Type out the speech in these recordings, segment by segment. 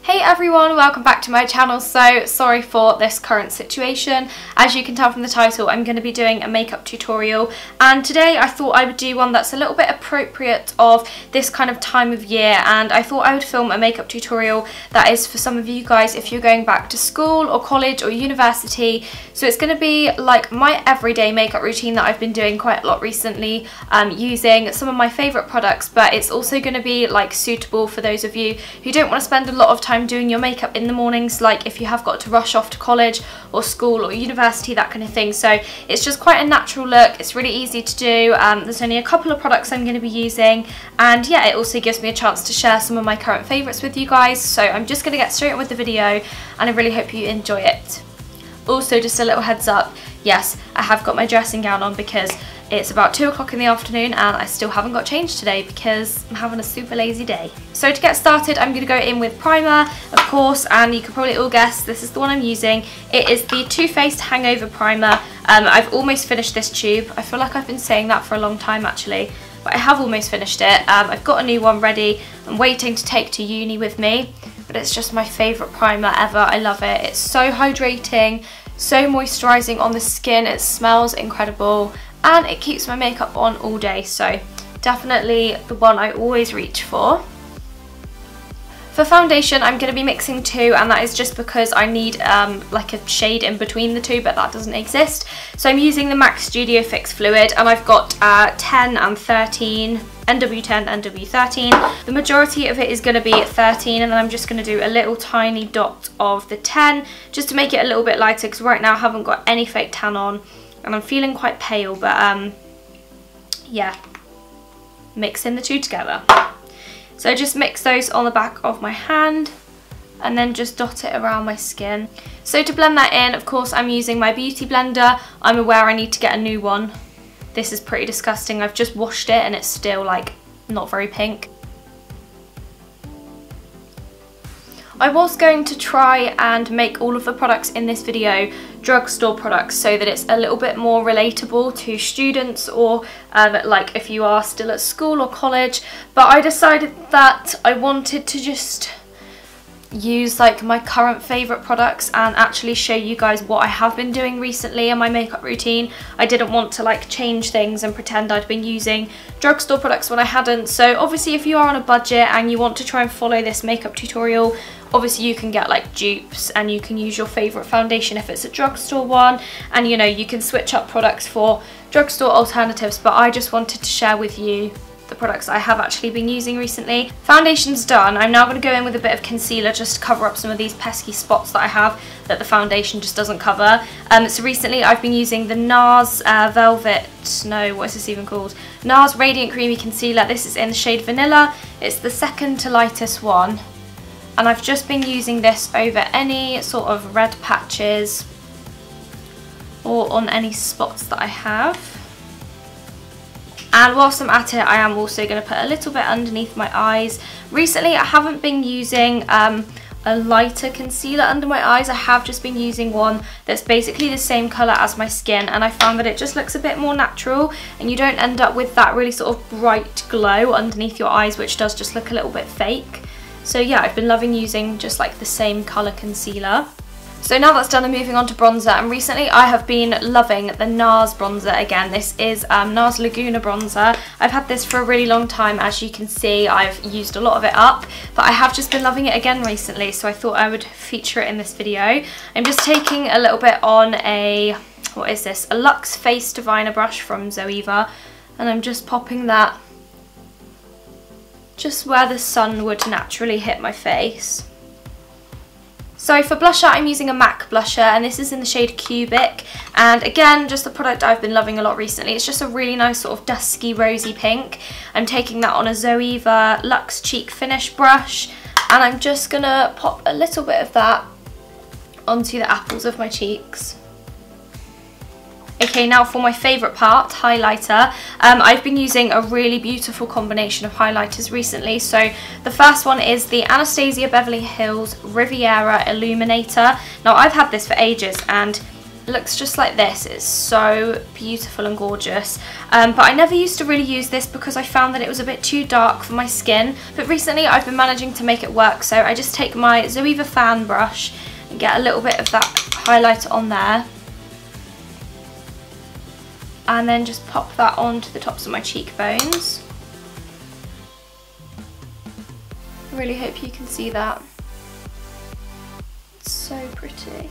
Hey everyone, welcome back to my channel. So sorry for this current situation. As you can tell from the title, I'm going to be doing a makeup tutorial, and today I thought I would do one that's a little bit appropriate of this kind of time of year, and I thought I would film a makeup tutorial that is for some of you guys if you're going back to school or college or university. So it's going to be like my everyday makeup routine that I've been doing quite a lot recently, using some of my favourite products, but it's also going to be like suitable for those of you who don't want to spend a lot of time doing your makeup in the mornings, like if you have got to rush off to college or school or university, that kind of thing. So it's just quite a natural look. It's really easy to do. There's only a couple of products I'm going to be using, and yeah, it also gives me a chance to share some of my current favourites with you guys. So I'm just going to get straight on with the video, and I really hope you enjoy it. Also, just a little heads up, yes, I have got my dressing gown on because it's about 2 o'clock in the afternoon and I still haven't got changed today because I'm having a super lazy day. So to get started, I'm going to go in with primer, of course, and you can probably all guess this is the one I'm using. It is the Too Faced Hangover Primer. I've almost finished this tube. I feel like I've been saying that for a long time actually, but I have almost finished it. I've got a new one ready. I'm waiting to take to uni with me, but it's just my favourite primer ever. I love it. It's so hydrating, so moisturising on the skin. It smells incredible, and it keeps my makeup on all day, so definitely the one I always reach for. For foundation, I'm going to be mixing two, and that is just because I need like a shade in between the two, but that doesn't exist. So I'm using the MAC Studio Fix Fluid, and I've got 10 and 13, NW10, NW13. The majority of it is going to be 13, and then I'm just going to do a little tiny dot of the 10, just to make it a little bit lighter, because right now I haven't got any fake tan on. And I'm feeling quite pale, but yeah, mixing the two together. So just mix those on the back of my hand and then just dot it around my skin. So to blend that in, of course, I'm using my beauty blender. I'm aware I need to get a new one. This is pretty disgusting. I've just washed it and it's still like not very pink. I was going to try and make all of the products in this video drugstore products so that it's a little bit more relatable to students, or like if you are still at school or college, but I decided that I wanted to just use like my current favourite products and actually show you guys what I have been doing recently in my makeup routine. I didn't want to like change things and pretend I'd been using drugstore products when I hadn't. So obviously if you are on a budget and you want to try and follow this makeup tutorial, obviously you can get like dupes and you can use your favourite foundation if it's a drugstore one, and you know, you can switch up products for drugstore alternatives, but I just wanted to share with you the products I have actually been using recently. Foundation's done. I'm now going to go in with a bit of concealer just to cover up some of these pesky spots that I have that the foundation just doesn't cover. So recently I've been using the Nars what is this even called? Nars Radiant Creamy Concealer. This is in the shade Vanilla. It's the second to lightest one, and I've just been using this over any sort of red patches or on any spots that I have. And whilst I'm at it, I am also going to put a little bit underneath my eyes. Recently I haven't been using a lighter concealer under my eyes. I have just been using one that's basically the same colour as my skin, and I found that it just looks a bit more natural and you don't end up with that really sort of bright glow underneath your eyes, which does just look a little bit fake. So yeah, I've been loving using just like the same colour concealer. So now that's done, I'm moving on to bronzer, and recently I have been loving the Nars bronzer again. This is Nars Laguna bronzer. I've had this for a really long time. As you can see, I've used a lot of it up, but I have just been loving it again recently, so I thought I would feature it in this video. I'm just taking a little bit on a, what is this? A Luxe Face Diviner brush from Zoeva, and I'm just popping that just where the sun would naturally hit my face. So for blusher, I'm using a MAC blusher, and this is in the shade Cubic, and again, just a product I've been loving a lot recently. It's just a really nice sort of dusky rosy pink. I'm taking that on a Zoeva Luxe Cheek Finish brush, and I'm just gonna pop a little bit of that onto the apples of my cheeks. Okay, now for my favourite part, highlighter. I've been using a really beautiful combination of highlighters recently. So the first one is the Anastasia Beverly Hills Riviera Illuminator. Now I've had this for ages, and It looks just like this. It's so beautiful and gorgeous. But I never used to really use this because I found that it was a bit too dark for my skin. But recently I've been managing to make it work. So I just take my Zoeva fan brush and get a little bit of that highlighter on there. And then just pop that onto the tops of my cheekbones. I really hope you can see that. It's so pretty.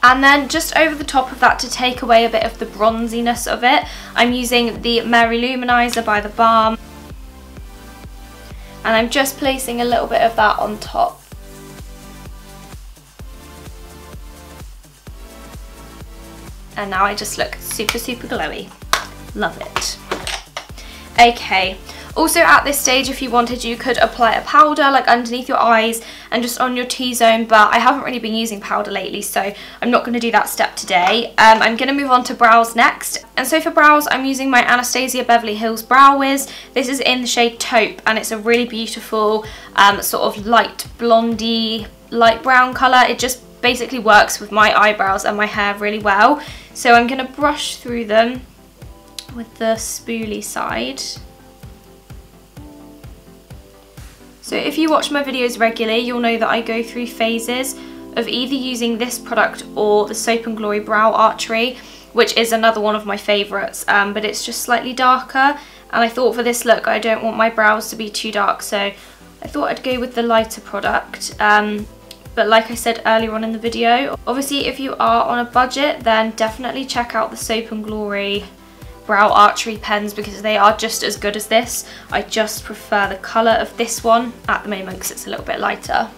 And then just over the top of that, to take away a bit of the bronziness of it, I'm using the Lou-Manizer by the Balm. And I'm just placing a little bit of that on top. And now I just look super, super glowy. Love it. Okay. Also at this stage, if you wanted, you could apply a powder like underneath your eyes and just on your T-zone, but I haven't really been using powder lately, so I'm not going to do that step today. I'm going to move on to brows next. And so for brows, I'm using my Anastasia Beverly Hills Brow Wiz. This is in the shade Taupe, and it's a really beautiful sort of light blondie, light brown colour. It just basically works with my eyebrows and my hair really well. So I'm going to brush through them with the spoolie side. So if you watch my videos regularly, you'll know that I go through phases of either using this product or the Soap and Glory Brow Archery, which is another one of my favourites, but it's just slightly darker. And I thought for this look, I don't want my brows to be too dark, so I thought I'd go with the lighter product. But like I said earlier on in the video, obviously if you are on a budget, then definitely check out the Soap and Glory Brow Archery pens because they are just as good as this. I just prefer the colour of this one at the moment because it's a little bit lighter.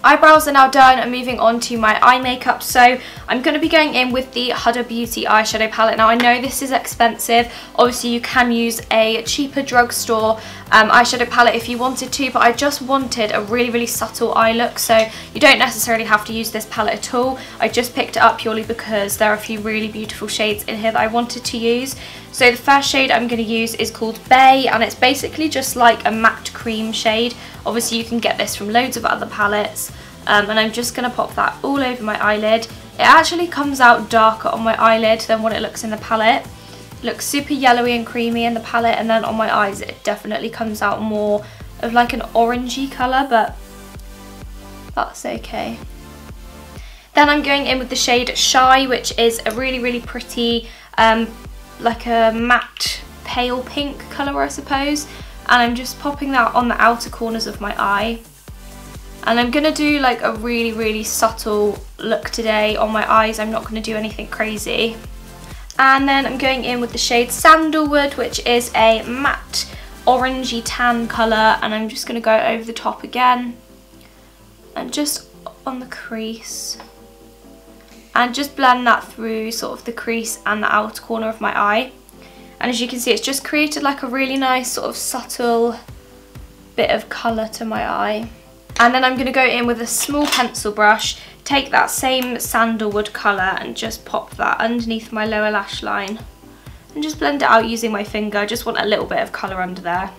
Eyebrows are now done and moving on to my eye makeup. So I'm going to be going in with the Huda Beauty eyeshadow palette. Now I know this is expensive. Obviously you can use a cheaper drugstore eyeshadow palette if you wanted to, but I just wanted a really, really subtle eye look. So you don't necessarily have to use this palette at all. I just picked it up purely because there are a few really beautiful shades in here that I wanted to use. So the first shade I'm going to use is called Bay, and it's basically just like a matte cream shade. Obviously you can get this from loads of other palettes, and I'm just going to pop that all over my eyelid. It actually comes out darker on my eyelid than what it looks in the palette. It looks super yellowy and creamy in the palette, and then on my eyes it definitely comes out more of like an orangey colour, but that's okay. Then I'm going in with the shade Shy, which is a really, really pretty like a matte pale pink colour, I suppose, and I'm just popping that on the outer corners of my eye. And I'm going to do like a really, really subtle look today on my eyes. I'm not going to do anything crazy. And then I'm going in with the shade Sandalwood, which is a matte orangey tan colour, and I'm just going to go over the top again and just on the crease. And just blend that through sort of the crease and the outer corner of my eye. And as you can see, it's just created like a really nice sort of subtle bit of colour to my eye. And then I'm going to go in with a small pencil brush, take that same sandalwood colour and just pop that underneath my lower lash line. And just blend it out using my finger. I just want a little bit of colour under there.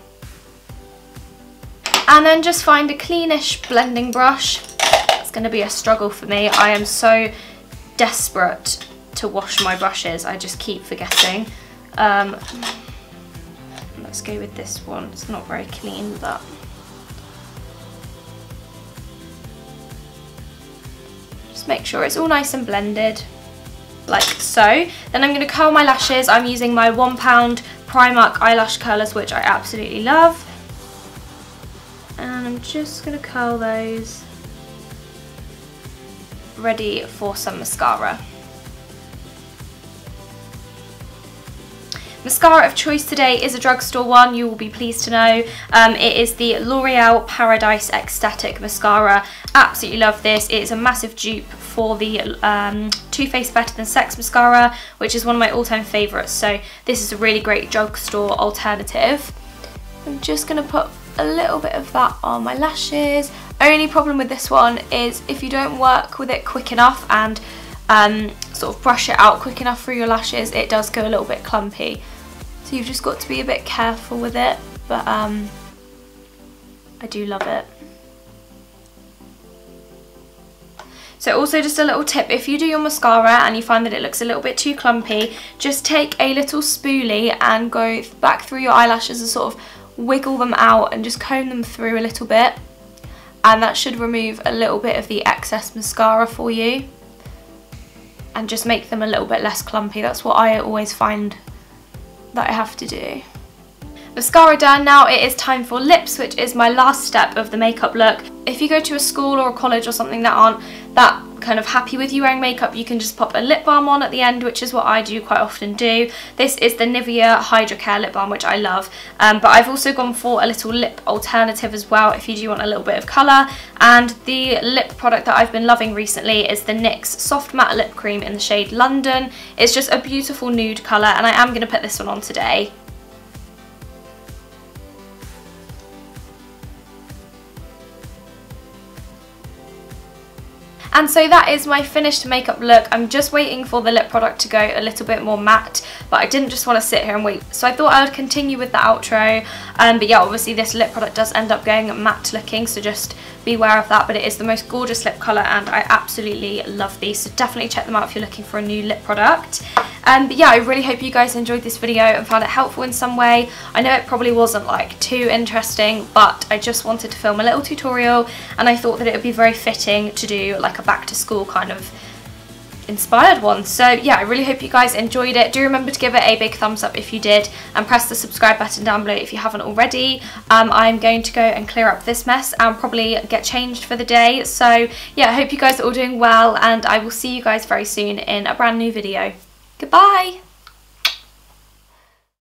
And then just find a cleanish blending brush. It's going to be a struggle for me. I am so desperate to wash my brushes, I just keep forgetting. Let's go with this one. It's not very clean, but just make sure it's all nice and blended like so. Then I'm going to curl my lashes. I'm using my £1 Primark eyelash curlers, which I absolutely love, and I'm just going to curl those, ready for some mascara. Mascara of choice today is a drugstore one, you will be pleased to know. It is the L'Oreal Paradise Ecstatic Mascara. Absolutely love this. It is a massive dupe for the Too Faced Better Than Sex Mascara, which is one of my all-time favourites. So this is a really great drugstore alternative. I'm just going to put a little bit of that on my lashes. Only problem with this one is if you don't work with it quick enough and sort of brush it out quick enough through your lashes, it does go a little bit clumpy. So you've just got to be a bit careful with it, but I do love it. So also just a little tip, if you do your mascara and you find that it looks a little bit too clumpy, just take a little spoolie and go back through your eyelashes and sort of wiggle them out and just comb them through a little bit. And that should remove a little bit of the excess mascara for you and just make them a little bit less clumpy. That's what I always find that I have to do. Mascara done, now it is time for lips, which is my last step of the makeup look. If you go to a school or a college or something that aren't that kind of happy with you wearing makeup, you can just pop a lip balm on at the end, which is what I do quite often do. This is the Nivea Hydra Care lip balm, which I love, but I've also gone for a little lip alternative as well if you do want a little bit of colour. And the lip product that I've been loving recently is the NYX Soft Matte Lip Cream in the shade London. It's just a beautiful nude colour, and I am going to put this one on today. And so that is my finished makeup look. I'm just waiting for the lip product to go a little bit more matte, but I didn't just want to sit here and wait. So I thought I would continue with the outro. But yeah, obviously this lip product does end up going matte looking, so just be aware of that. But it is the most gorgeous lip colour and I absolutely love these. So definitely check them out if you're looking for a new lip product. But yeah, I really hope you guys enjoyed this video and found it helpful in some way. I know it probably wasn't like too interesting, but I just wanted to film a little tutorial and I thought that it would be very fitting to do like a back to school kind of inspired one. So yeah, I really hope you guys enjoyed it. Do remember to give it a big thumbs up if you did, and press the subscribe button down below if you haven't already. I'm going to go and clear up this mess and probably get changed for the day. So yeah, I hope you guys are all doing well and I will see you guys very soon in a brand new video. Goodbye!